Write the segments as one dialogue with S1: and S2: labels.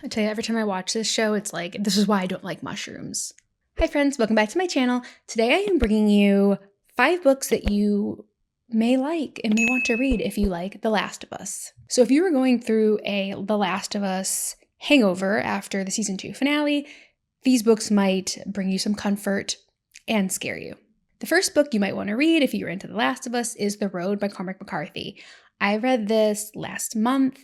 S1: I tell you, every time I watch this show, it's like, this is why I don't like mushrooms. Hi friends, welcome back to my channel. Today I am bringing you 5 books that you may like and may want to read if you like The Last of Us. So if you were going through a The Last of Us hangover after the season 2 finale, these books might bring you some comfort and scare you. The first book you might want to read if you're into The Last of Us is The Road by Cormac McCarthy. I read this last month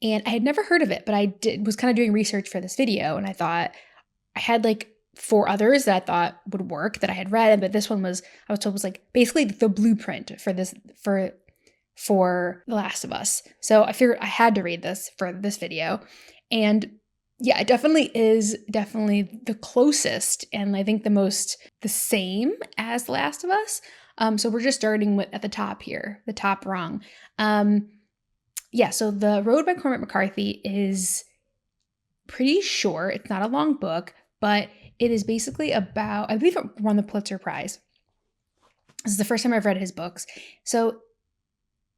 S1: and I had never heard of it, but I was kind of doing research for this video, and I thought I had like 4 others that I thought would work that I had read, but this one I was told was like basically the blueprint for this for The Last of Us. So I figured I had to read this for this video. And yeah, it definitely is the closest and I think the same as The Last of Us. So we're just starting at the top here, the top rung. Yeah, so The Road by Cormac McCarthy is pretty short. It's not a long book, but it is basically about, I believe it won the Pulitzer Prize. This is the first time I've read his books. So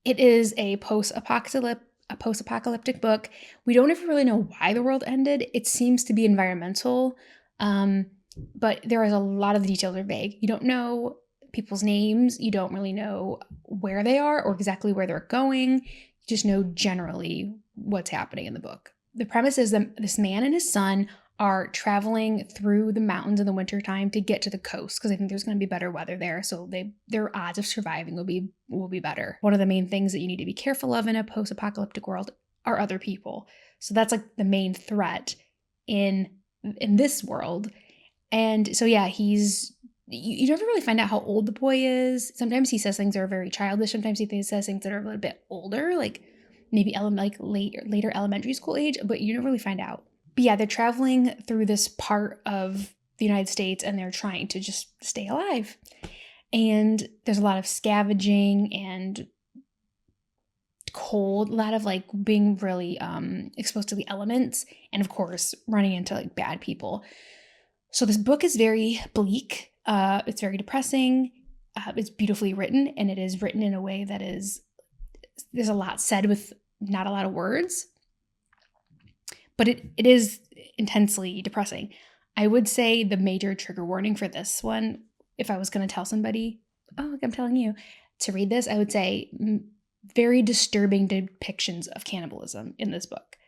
S1: it is a post-apocalyptic book. We don't ever really know why the world ended. It seems to be environmental, but there is a lot of the details are vague. You don't know people's names. You don't really know where they are or exactly where they're going. Just know generally what's happening in the book. The premise is that this man and his son are traveling through the mountains in the wintertime to get to the coast because I think there's going to be better weather there. So their odds of surviving will be better. One of the main things that you need to be careful of in a post-apocalyptic world are other people. So that's like the main threat in this world. And so yeah, you never really find out how old the boy is. Sometimes he says things that are very childish. Sometimes he says things that are a little bit older, like maybe later elementary school age, but you don't really find out. But yeah, they're traveling through this part of the United States and they're trying to just stay alive. And there's a lot of scavenging and cold, a lot of like being really exposed to the elements, and of course running into like bad people. So this book is very bleak. It's very depressing. It's beautifully written, and it is written in a way that there's a lot said with not a lot of words, but it is intensely depressing. I would say the major trigger warning for this one, if I was going to tell somebody, oh, like I'm telling you to read this, I would say very disturbing depictions of cannibalism in this book.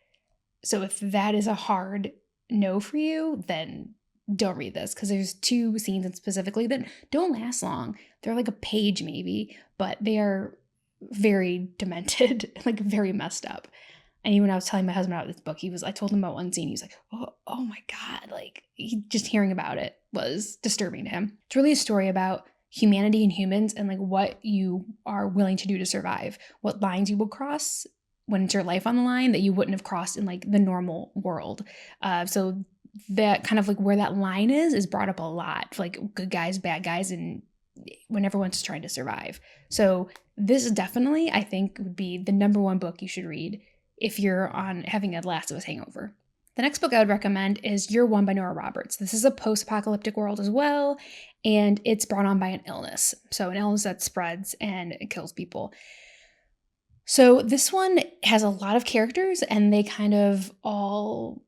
S1: So if that is a hard no for you, then don't read this, because there's 2 scenes specifically that don't last long. They're like a page maybe, but they are very demented, like very messed up. And even when I was telling my husband about this book, I told him about one scene. He was like, oh my God. Like just hearing about it was disturbing to him. It's really a story about humanity and humans and like what you are willing to do to survive, what lines you will cross when it's your life on the line that you wouldn't have crossed in like the normal world. So that kind of like where that line is brought up a lot, like good guys, bad guys, and when everyone's trying to survive. So this definitely, I think, would be the #1 book you should read if you're on having a Last of Us hangover. The next book I would recommend is Year One by Nora Roberts. This is a post-apocalyptic world as well, and it's brought on by an illness. So an illness that spreads and it kills people. So this one has a lot of characters, and they kind of all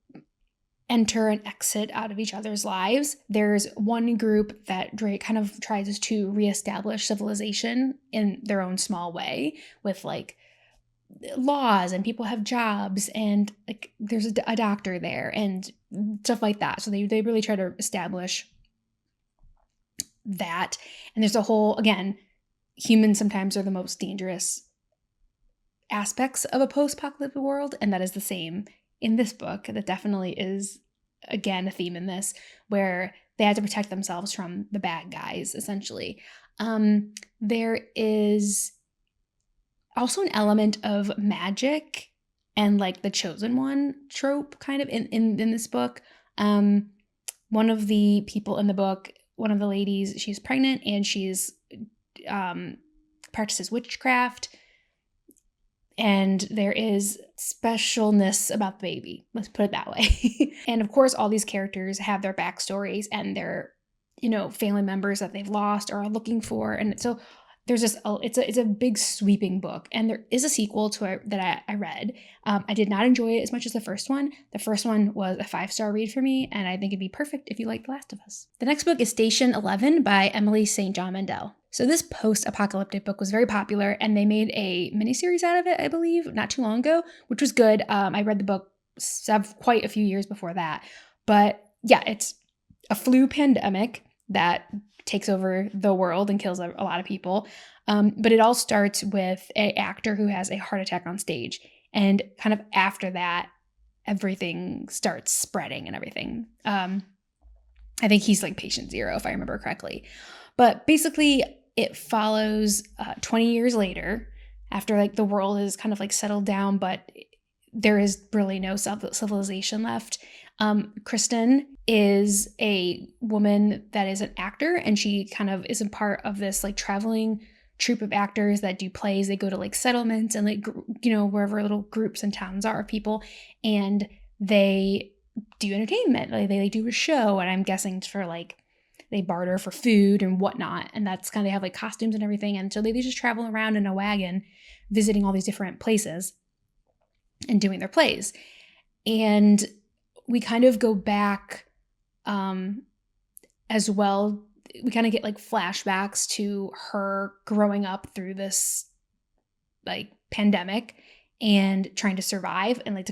S1: enter and exit out of each other's lives. There's one group that kind of tries to reestablish civilization in their own small way with like laws, and people have jobs, and like there's a doctor there and stuff like that. So they really try to establish that. And there's a whole, again, humans sometimes are the most dangerous aspects of a post-apocalyptic world, and that is the same in this book. That definitely is, again, a theme in this, where they had to protect themselves from the bad guys, essentially. There is also an element of magic and like the chosen one trope kind of in this book. One of the people in the book, one of the ladies, she's pregnant and she's practices witchcraft. And there is specialness about the baby. Let's put it that way. And of course, all these characters have their backstories and their, family members that they've lost or are looking for. And so It's a big sweeping book, and there is a sequel to it that I read. I did not enjoy it as much as the first one. The first one was a 5-star read for me, and I think it'd be perfect if you like The Last of Us. The next book is Station 11 by Emily St. John Mandel. So this post-apocalyptic book was very popular, and they made a miniseries out of it, I believe, not too long ago, which was good. I read the book quite a few years before that. But yeah, it's a flu pandemic that takes over the world and kills a lot of people. But it all starts with an actor who has a heart attack on stage. And kind of after that, everything starts spreading and everything. I think he's like patient zero, if I remember correctly. But basically, it follows 20 years later, after like the world is kind of like settled down, but there is really no civilization left. Kristen is a woman that is an actor, and she kind of is a part of this like traveling troupe of actors that do plays. They go to like settlements and like, wherever little groups and towns are of people, and they do entertainment. Like they do a show, and I'm guessing for like, they barter for food and whatnot. And that's kind of, they have like costumes and everything. And so they just travel around in a wagon, visiting all these different places and doing their plays. And we kind of go back as well. We kind of get like flashbacks to her growing up through this like pandemic and trying to survive, and like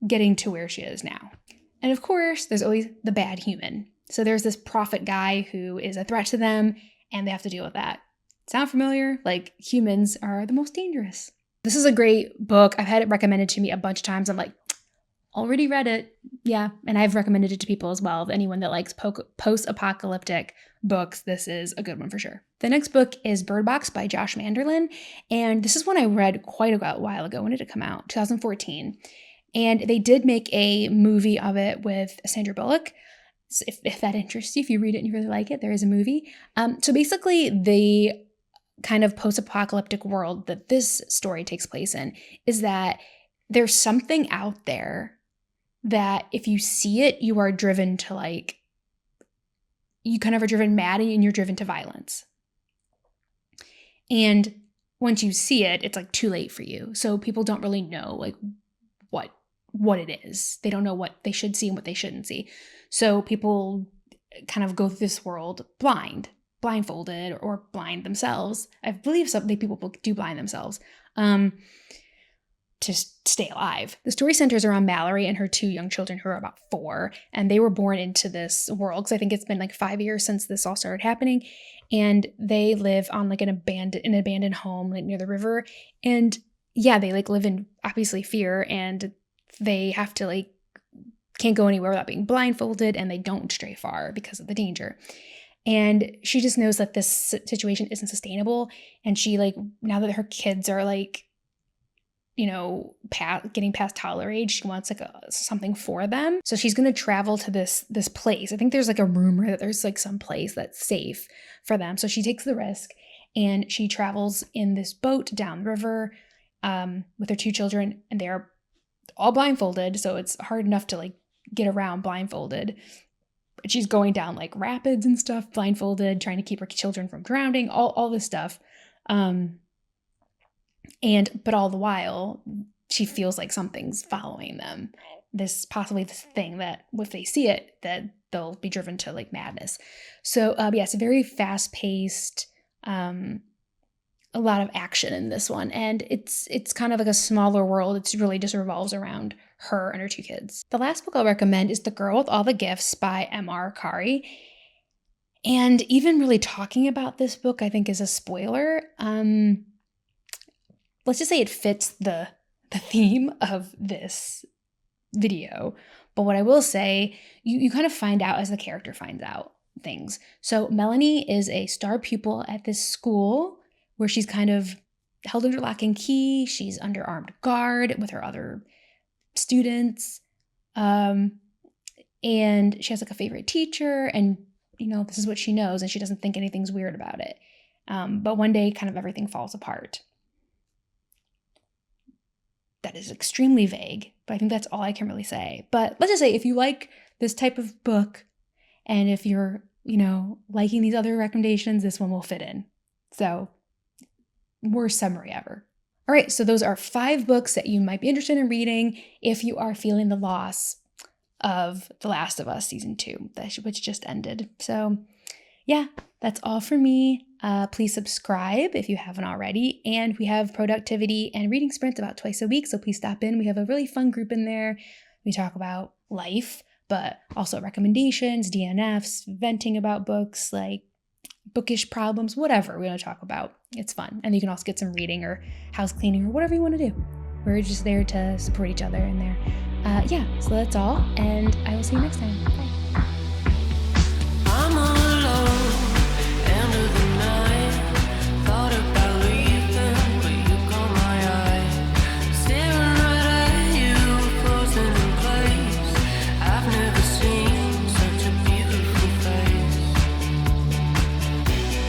S1: getting to where she is now. And of course, there's always the bad human. So there's this prophet guy who is a threat to them, and they have to deal with that. Sound familiar? Like, humans are the most dangerous. This is a great book. I've had it recommended to me a bunch of times. I'm like, already read it. Yeah. And I've recommended it to people as well. Anyone that likes post-apocalyptic books, this is a good one for sure. The next book is Bird Box by Josh Manderlin. And this is one I read quite a while ago. When did it come out? 2014. And they did make a movie of it with Sandra Bullock. So if that interests you, if you read it and you really like it, there is a movie. So basically, the kind of post-apocalyptic world that this story takes place in is that there's something out there that if you see it, you are driven to like, you kind of are driven mad and you're driven to violence. And once you see it, it's like too late for you. So people don't really know like what it is. They don't know what they should see and what they shouldn't see. So people kind of go through this world blindfolded or blind themselves. I believe some people do blind themselves to stay alive. The story centers around Mallory and her 2 young children who are about 4, and they were born into this world because I think it's been like 5 years since this all started happening, and they live on like an abandoned home like near the river. And yeah, they like live in obviously fear, and they have to like can't go anywhere without being blindfolded, and they don't stray far because of the danger. And she just knows that this situation isn't sustainable, and she like, now that her kids are like, getting past toddler age, she wants like something for them. So she's going to travel to this place. I think there's like a rumor that there's like some place that's safe for them. So she takes the risk, and she travels in this boat down the river with her 2 children, and they're all blindfolded. So it's hard enough to like get around blindfolded. But she's going down like rapids and stuff blindfolded, trying to keep her children from drowning, all this stuff. But all the while, she feels like something's following them. This thing that if they see it, that they'll be driven to like madness. So it's a very fast paced, a lot of action in this one. And it's kind of like a smaller world. It's really just revolves around her and her 2 kids. The last book I'll recommend is The Girl with All the Gifts by M.R. Carey. And even really talking about this book, I think, is a spoiler. Let's just say it fits the theme of this video. But what I will say, you kind of find out as the character finds out things. So Melanie is a star pupil at this school where she's kind of held under lock and key. She's under armed guard with her other students. And she has like a favorite teacher, and this is what she knows, and she doesn't think anything's weird about it. But one day kind of everything falls apart. That is extremely vague, but I think that's all I can really say. But let's just say if you like this type of book, and if you're, liking these other recommendations, this one will fit in. So, worst summary ever. All right, so those are 5 books that you might be interested in reading if you are feeling the loss of The Last of Us Season 2, which just ended. So, yeah, that's all for me. Please subscribe if you haven't already. And we have productivity and reading sprints about twice a week, so please stop in. We have a really fun group in there. We talk about life, but also recommendations, DNFs, venting about books, like bookish problems, whatever we want to talk about. It's fun. And you can also get some reading or house cleaning or whatever you want to do. We're just there to support each other in there. Yeah, so that's all. And I will see you next time. Bye.